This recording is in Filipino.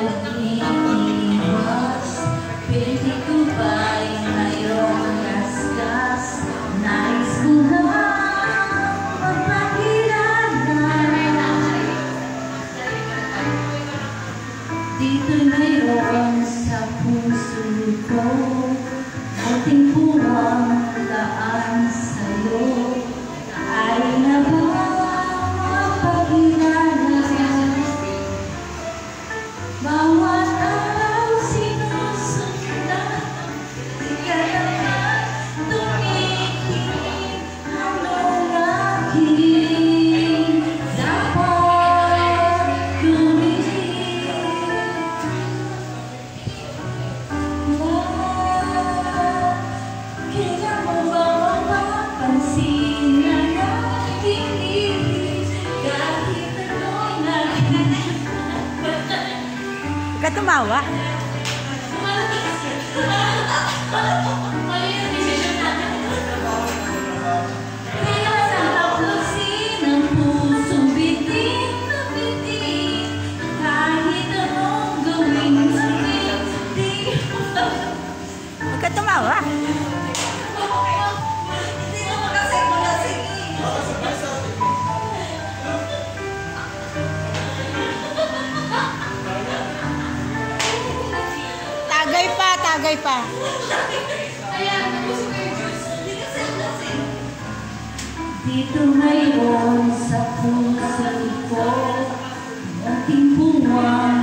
umiiwas. Pwede ko ba'y ngayong gasgas? Nais ko lang magpakilala. Dito'y mayroon sa puso ko, ating puwang daan sa'yo. Ay na ba mapakilala? Bawat araw sinusundan, kaya naman tumitingin ang aking dapat gumili. Kaya mo ba mapapansin na nakikinig kahit ano'y Huwag ka tumawa. Kaya sa haplusin ang pusong bitin na bitin, kahit anong gawin sakit, di ko Huwag ka tumawa. hindi ko makasing. Tagay pa, tagay pa. Dito mayroon sa puso ko, ating puwang